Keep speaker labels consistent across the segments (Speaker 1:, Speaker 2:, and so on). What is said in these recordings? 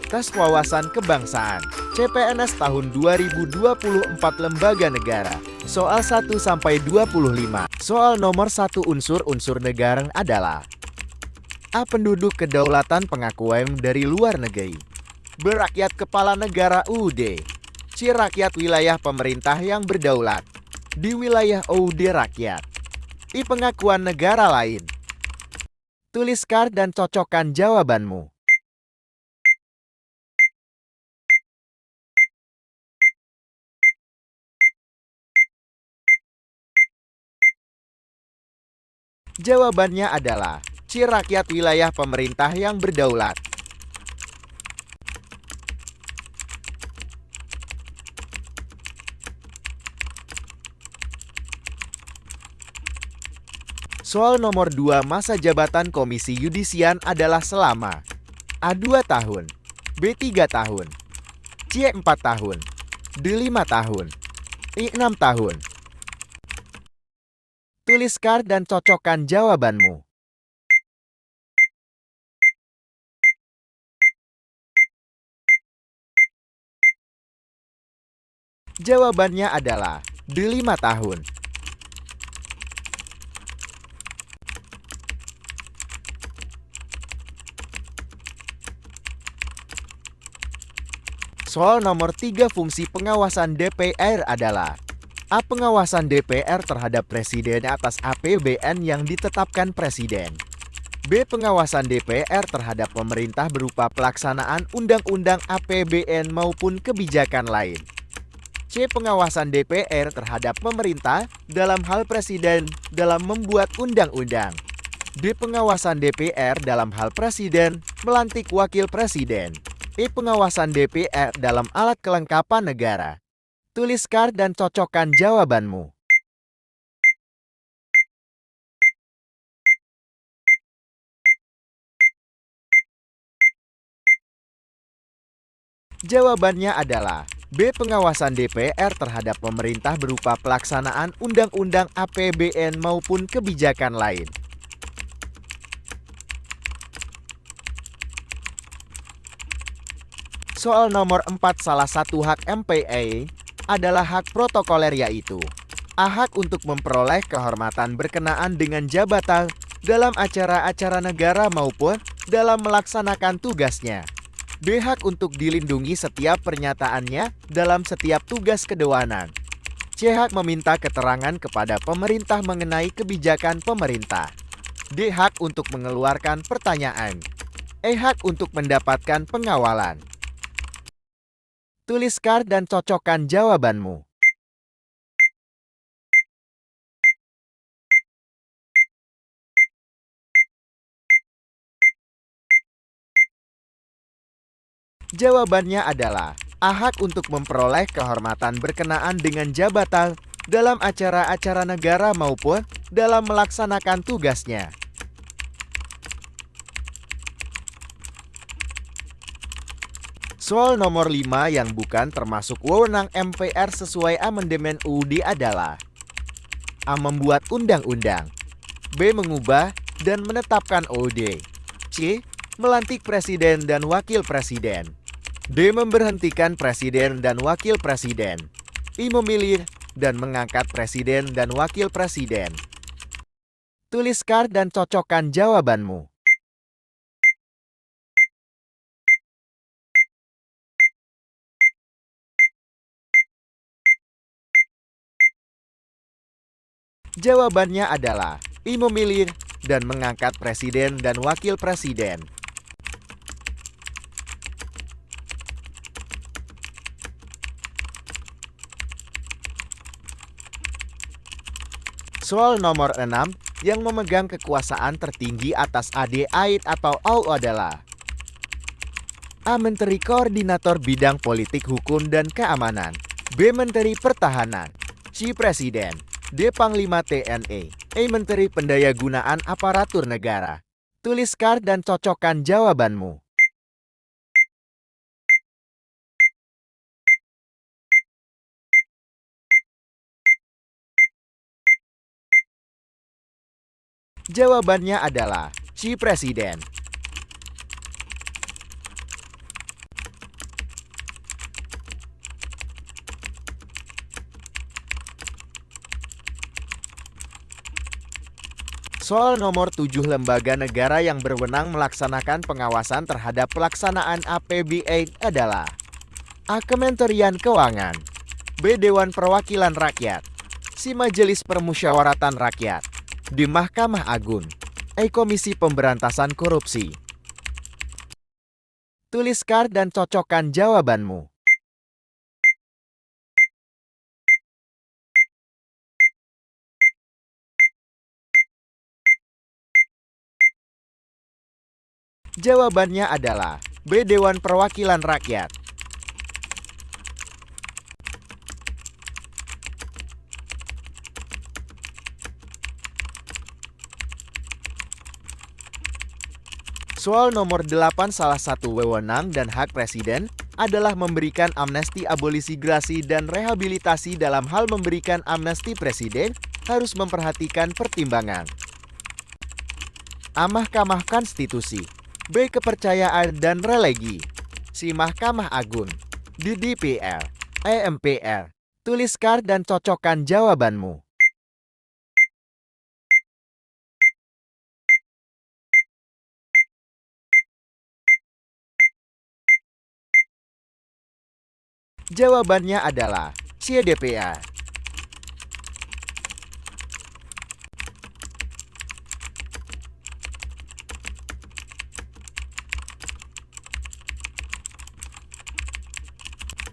Speaker 1: Tes Wawasan Kebangsaan CPNS tahun 2024 Lembaga Negara. Soal 1-25. Soal nomor 1 unsur-unsur negara adalah: A. Penduduk kedaulatan pengakuan dari luar negeri. B. Rakyat kepala negara UUD. C. Rakyat wilayah pemerintah yang berdaulat. Di wilayah UUD rakyat. I. Pengakuan negara lain. Tuliskan dan cocokkan jawabanmu. Jawabannya adalah C. Rakyat wilayah pemerintah yang berdaulat. Soal nomor 2, masa jabatan Komisi Yudisian adalah selama: A. 2 tahun, B. 3 tahun, C. 4 tahun, D. 5 tahun, I. 6 tahun. Tuliskan dan cocokkan jawabanmu. Jawabannya adalah D. 5 tahun. Soal nomor 3, fungsi pengawasan DPR adalah: A. Pengawasan DPR terhadap Presiden atas APBN yang ditetapkan Presiden. B. Pengawasan DPR terhadap pemerintah berupa pelaksanaan undang-undang APBN maupun kebijakan lain. C. Pengawasan DPR terhadap pemerintah dalam hal Presiden dalam membuat undang-undang. D. Pengawasan DPR dalam hal Presiden melantik wakil Presiden. E. Pengawasan DPR dalam alat kelengkapan negara. Tuliskan dan cocokkan jawabanmu. Jawabannya adalah B. Pengawasan DPR terhadap pemerintah berupa pelaksanaan undang-undang APBN maupun kebijakan lain. Soal nomor 4, salah satu hak MPA adalah hak protokoler, yaitu: A. Hak untuk memperoleh kehormatan berkenaan dengan jabatan dalam acara-acara negara maupun dalam melaksanakan tugasnya. B. Hak untuk dilindungi setiap pernyataannya dalam setiap tugas kedewanan. C. Hak meminta keterangan kepada pemerintah mengenai kebijakan pemerintah. D. Hak untuk mengeluarkan pertanyaan. E. Hak untuk mendapatkan pengawalan. Tuliskan dan cocokkan jawabanmu. Jawabannya adalah A. Hak untuk memperoleh kehormatan berkenaan dengan jabatan dalam acara-acara negara maupun dalam melaksanakan tugasnya. Soal nomor 5 yang bukan termasuk wewenang MPR sesuai amandemen UUD adalah: A. Membuat undang-undang. B. Mengubah dan menetapkan UUD. C. Melantik presiden dan wakil presiden. D. Memberhentikan presiden dan wakil presiden. I. Memilih dan mengangkat presiden dan wakil presiden. Tuliskan dan cocokkan jawabanmu. Jawabannya adalah I. Memilih dan mengangkat presiden dan wakil presiden. Soal nomor 6 yang memegang kekuasaan tertinggi atas AD/AID atau AU adalah: A. Menteri Koordinator Bidang Politik Hukum dan Keamanan. B. Menteri Pertahanan. C. Presiden. D. Panglima TNI. E. Menteri Pendayagunaan Aparatur Negara. Tuliskan dan cocokkan jawabanmu. Jawabannya adalah C. Presiden. Soal nomor 7 lembaga negara yang berwenang melaksanakan pengawasan terhadap pelaksanaan APBN adalah A. Kementerian Keuangan, B. Dewan Perwakilan Rakyat, C. Majelis Permusyawaratan Rakyat, D. Mahkamah Agung, E. Komisi Pemberantasan Korupsi. Tuliskan dan cocokkan jawabanmu. Jawabannya adalah B. Dewan Perwakilan Rakyat. Soal nomor 8, salah satu wewenang dan hak Presiden adalah memberikan amnesti, abolisi grasi, dan rehabilitasi. Dalam hal memberikan amnesti, Presiden harus memperhatikan pertimbangan A. Mahkamah Konstitusi, B. Kepercayaan dan religi, C. Mahkamah Agung, D. DPR, E. MPR. Tuliskan dan cocokkan jawabanmu. Jawabannya adalah C. DPR.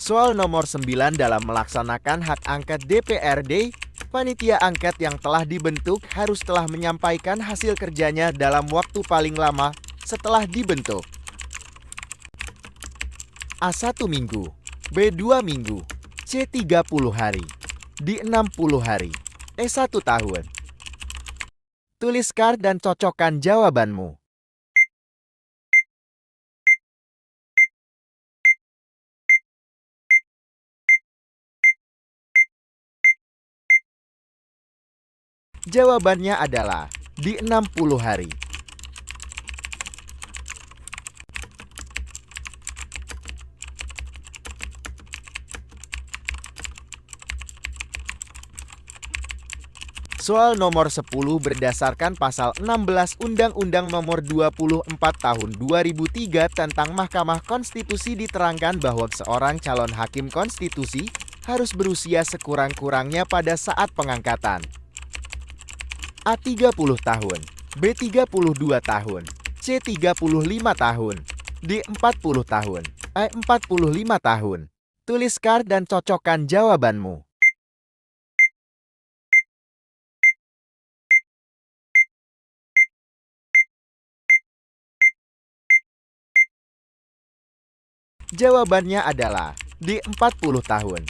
Speaker 1: Soal nomor 9, dalam melaksanakan hak angket DPRD, panitia angket yang telah dibentuk harus telah menyampaikan hasil kerjanya dalam waktu paling lama setelah dibentuk. A. 1 minggu, B. 2 minggu, C. 30 hari, D. 60 hari, E. 1 tahun. Tuliskan dan cocokkan jawabanmu. Jawabannya adalah D. 60 hari. Soal nomor 10, berdasarkan pasal 16 Undang-Undang Nomor 24 Tahun 2003 tentang Mahkamah Konstitusi diterangkan bahwa seorang calon hakim konstitusi harus berusia sekurang-kurangnya pada saat pengangkatan. A. 30 tahun, B. 32 tahun, C. 35 tahun, D. 40 tahun, E. 45 tahun. Tuliskan dan cocokkan jawabanmu. Jawabannya adalah D. 40 tahun.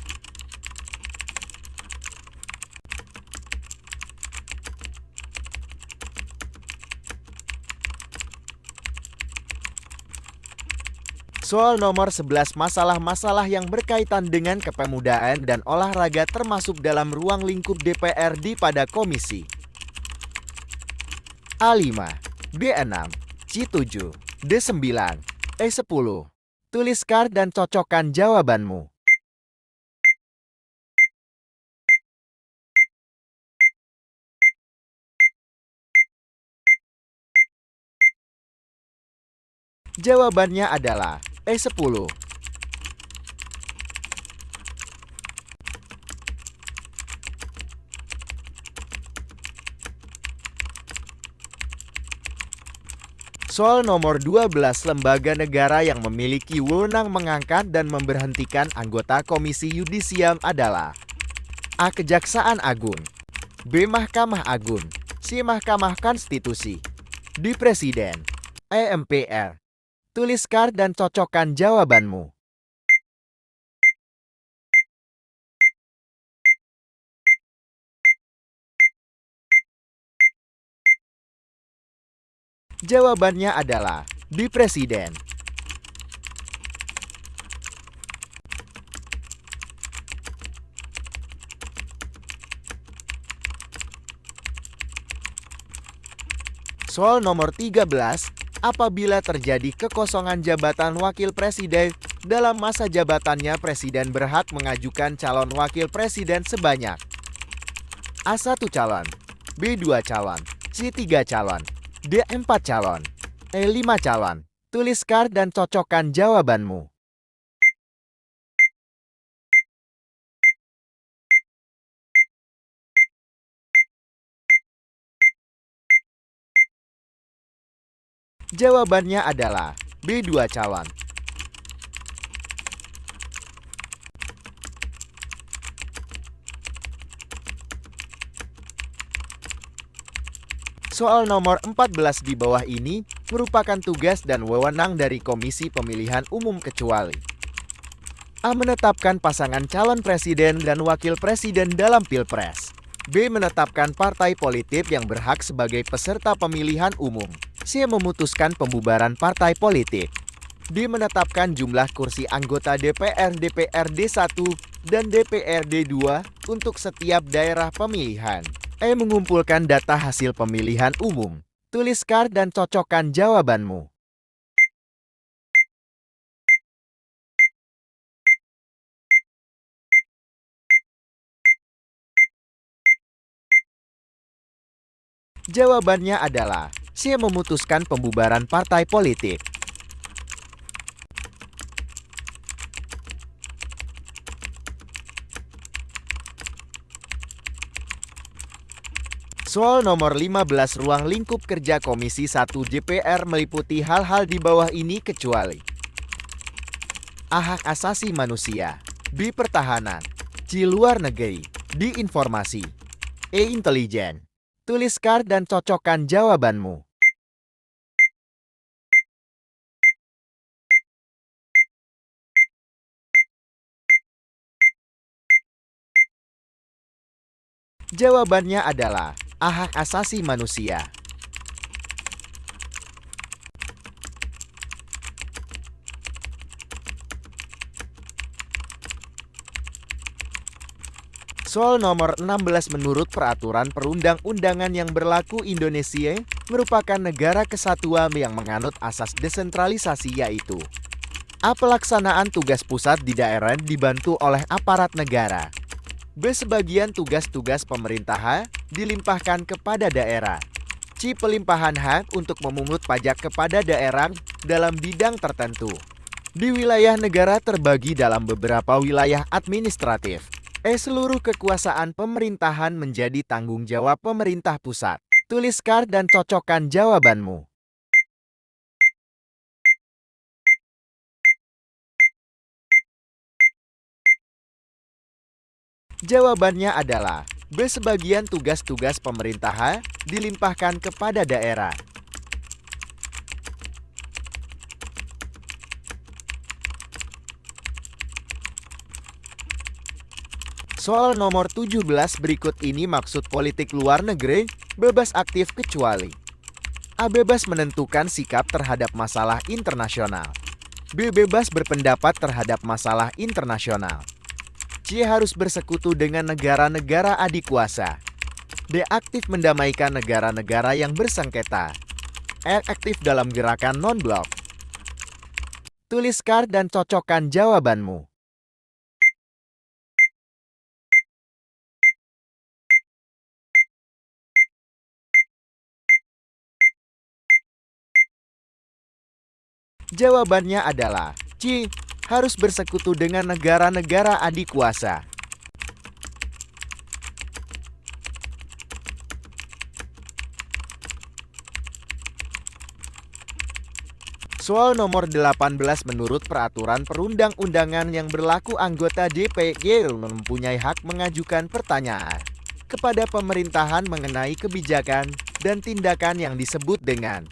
Speaker 1: Soal nomor 11, masalah-masalah yang berkaitan dengan kepemudaan dan olahraga termasuk dalam ruang lingkup DPRD pada komisi. A. 5, B. 6, C. 7, D. 9, E. 10. Tuliskan dan cocokkan jawabanmu. Jawabannya adalah E. 10. Soal nomor 12, lembaga negara yang memiliki wewenang mengangkat dan memberhentikan anggota Komisi Yudisial adalah A. Kejaksaan Agung, B. Mahkamah Agung, C. Mahkamah Konstitusi, D. Presiden, E. MPR. Tuliskan dan cocokkan jawabanmu. Jawabannya adalah D. Presiden. Soal nomor 13, apabila terjadi kekosongan jabatan wakil presiden dalam masa jabatannya, presiden berhak mengajukan calon wakil presiden sebanyak A. 1 calon, B. 2 calon, C. 3 calon. D. 4 calon. E. 5 calon. Tuliskan dan cocokkan jawabanmu. Jawabannya adalah B. 2 calon. Soal nomor 14 di bawah ini merupakan tugas dan wewenang dari Komisi Pemilihan Umum kecuali A. Menetapkan pasangan calon presiden dan wakil presiden dalam Pilpres. B. Menetapkan partai politik yang berhak sebagai peserta pemilihan umum. C. Memutuskan pembubaran partai politik. D. Menetapkan jumlah kursi anggota DPR DPRD 1 dan DPRD 2 untuk setiap daerah pemilihan. E. Mengumpulkan data hasil pemilihan umum. Tuliskan dan cocokkan jawabanmu. Jawabannya adalah C. Memutuskan pembubaran partai politik. Soal nomor 15 ruang lingkup kerja Komisi 1 DPR meliputi hal-hal di bawah ini kecuali A. Hak asasi manusia. B. Pertahanan. C. Luar negeri. D. Informasi. E. Intelijen. Tuliskan dan cocokkan jawabanmu. Jawabannya adalah A. Hak asasi manusia. Soal nomor 16 menurut peraturan perundang-undangan yang berlaku Indonesia merupakan negara kesatuan yang menganut asas desentralisasi yaitu A. Pelaksanaan tugas pusat di daerah dibantu oleh aparat negara. B. Sebagian tugas-tugas pemerintahan dilimpahkan kepada daerah. C. Pelimpahan hak untuk memungut pajak kepada daerah dalam bidang tertentu. D. Wilayah negara terbagi dalam beberapa wilayah administratif. E. Seluruh kekuasaan pemerintahan menjadi tanggung jawab pemerintah pusat. Tuliskan dan cocokkan jawabanmu. Jawabannya adalah B. Sebagian tugas-tugas pemerintahan dilimpahkan kepada daerah. Soal nomor 17 berikut ini maksud politik luar negeri bebas aktif kecuali A. Bebas menentukan sikap terhadap masalah internasional. B. Bebas berpendapat terhadap masalah internasional. C. Harus bersekutu dengan negara-negara adikuasa. D. Aktif mendamaikan negara-negara yang bersengketa. E. Aktif dalam gerakan non-blok. Tuliskan dan cocokkan jawabanmu. Jawabannya adalah C. Harus bersekutu dengan negara-negara adikuasa. Soal nomor 18 menurut peraturan perundang-undangan yang berlaku anggota DPR mempunyai hak mengajukan pertanyaan kepada pemerintahan mengenai kebijakan dan tindakan yang disebut dengan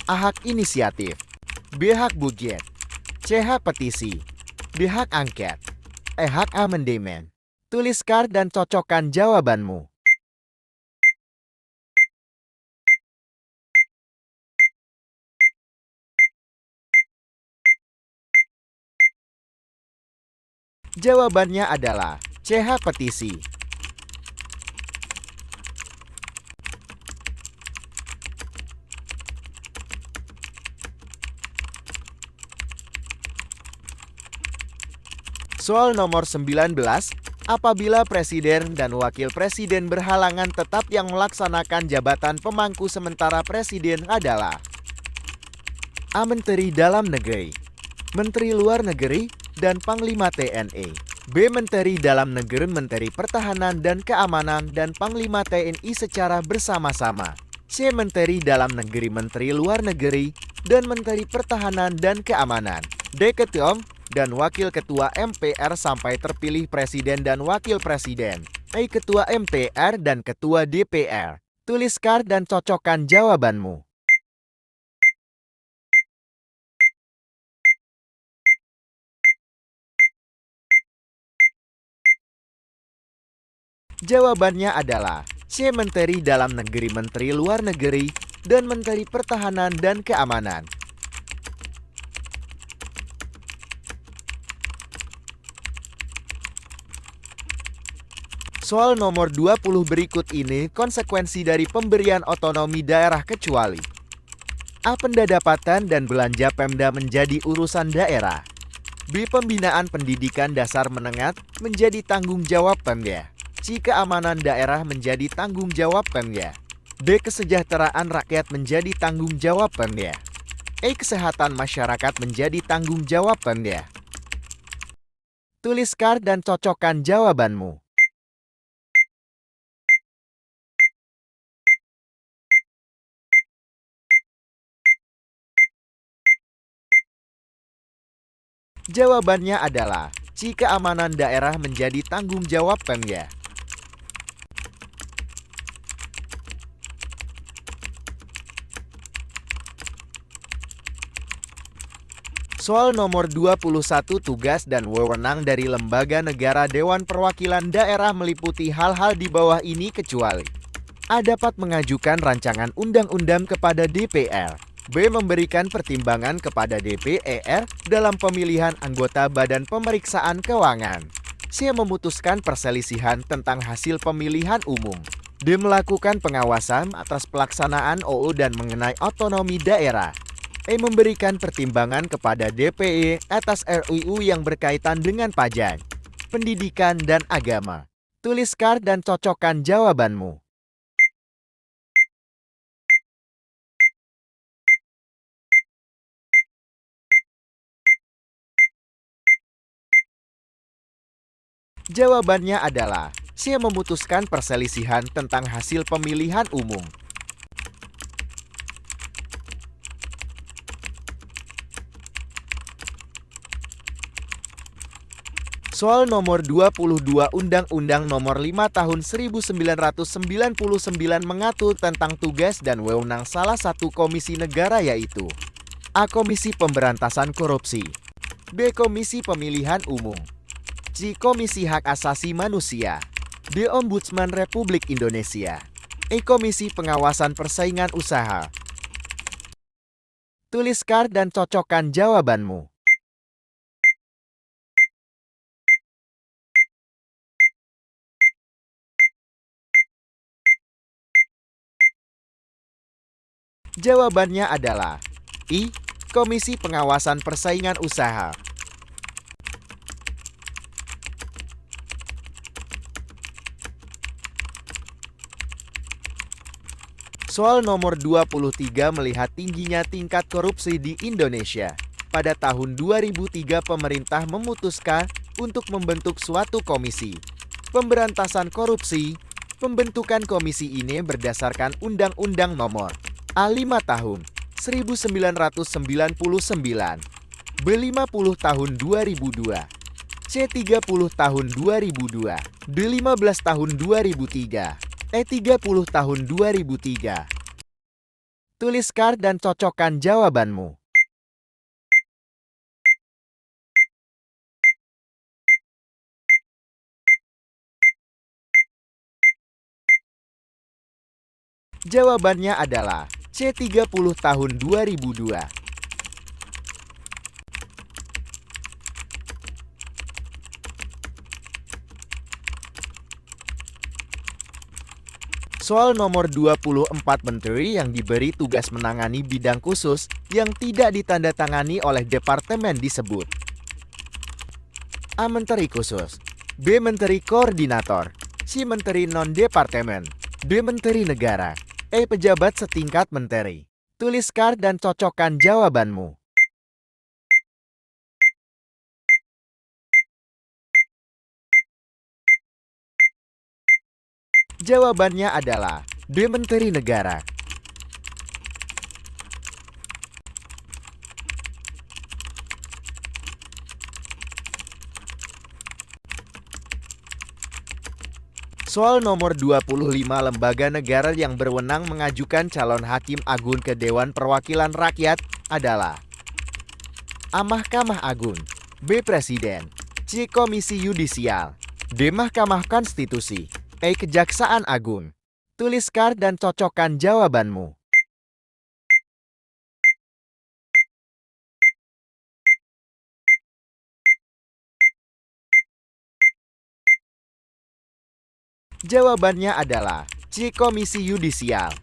Speaker 1: A. Hak inisiatif. B. Hak budget. C. Hak petisi. D. Hak angket. E. Hak amandemen. Tuliskan dan cocokkan jawabanmu. Jawabannya adalah C. Hak petisi. Soal nomor 19, Apabila presiden dan wakil presiden berhalangan, tetap yang melaksanakan jabatan pemangku sementara presiden adalah A. Menteri Dalam Negeri, Menteri Luar Negeri, dan Panglima TNI. B. Menteri Dalam Negeri, Menteri Pertahanan dan Keamanan, dan Panglima TNI secara bersama-sama. C. Menteri Dalam Negeri, Menteri Luar Negeri, dan Menteri Pertahanan dan Keamanan. D. Ketua dan Wakil Ketua MPR sampai terpilih Presiden dan Wakil Presiden. E. Ketua MPR dan Ketua DPR. Tuliskan dan cocokkan jawabanmu. Jawabannya adalah C. Menteri Dalam Negeri, Menteri Luar Negeri, dan Menteri Pertahanan dan Keamanan. Soal nomor 20 berikut ini konsekuensi dari pemberian otonomi daerah kecuali A. Pendapatan dan belanja Pemda menjadi urusan daerah. B. Pembinaan pendidikan dasar menengah menjadi tanggung jawab Pemda. C. Keamanan daerah menjadi tanggung jawab Pemda. D. Kesejahteraan rakyat menjadi tanggung jawab Pemda. E. Kesehatan masyarakat menjadi tanggung jawab Pemda. Tuliskan dan cocokkan jawabanmu. Jawabannya adalah C. Keamanan daerah menjadi tanggung jawab Pemda. Soal nomor 21 tugas dan wewenang dari lembaga negara Dewan Perwakilan Daerah meliputi hal-hal di bawah ini kecuali A. Dapat mengajukan rancangan undang-undang kepada DPR. B. Memberikan pertimbangan kepada DPR dalam pemilihan anggota Badan Pemeriksaan Keuangan. C. Memutuskan perselisihan tentang hasil pemilihan umum. D. Melakukan pengawasan atas pelaksanaan OO dan mengenai otonomi daerah. E. Memberikan pertimbangan kepada DPR atas RUU yang berkaitan dengan pajak, pendidikan, dan agama. Tuliskan dan cocokkan jawabanmu. Jawabannya adalah C. Memutuskan perselisihan tentang hasil pemilihan umum. Soal nomor 22 Undang-Undang Nomor 5 Tahun 1999 mengatur tentang tugas dan wewenang salah satu komisi negara, yaitu A. Komisi Pemberantasan Korupsi, B. Komisi Pemilihan Umum, C. Komisi Hak Asasi Manusia, D. Ombudsman Republik Indonesia, E. Komisi Pengawasan Persaingan Usaha. Tuliskan dan cocokkan jawabanmu. Jawabannya adalah I. Komisi Pengawasan Persaingan Usaha. Soal nomor 23 melihat tingginya tingkat korupsi di Indonesia. Pada tahun 2003 pemerintah memutuskan untuk membentuk suatu komisi pemberantasan korupsi. Pembentukan komisi ini berdasarkan Undang-Undang Nomor A5 Tahun 1999, B50 Tahun 2002, C30 Tahun 2002, D15 Tahun 2003. E30 tahun 2003. Tuliskan dan cocokkan jawabanmu. Jawabannya adalah C30 tahun 2002. Soal nomor 24 menteri yang diberi tugas menangani bidang khusus yang tidak ditandatangani oleh departemen disebut A. Menteri Khusus, B. Menteri Koordinator. C. Menteri Non-Departemen. D. Menteri Negara. E. Pejabat setingkat menteri. Tuliskan dan cocokkan jawabanmu. Jawabannya adalah D. Menteri Negara. Soal nomor 25, lembaga negara yang berwenang mengajukan calon hakim agung ke Dewan Perwakilan Rakyat adalah A. Mahkamah Agung. B. Presiden. C. Komisi Yudisial. D. Mahkamah Konstitusi. E. Kejaksaan Agung. Tuliskan dan cocokkan jawabanmu. Jawabannya adalah C. Komisi Yudisial.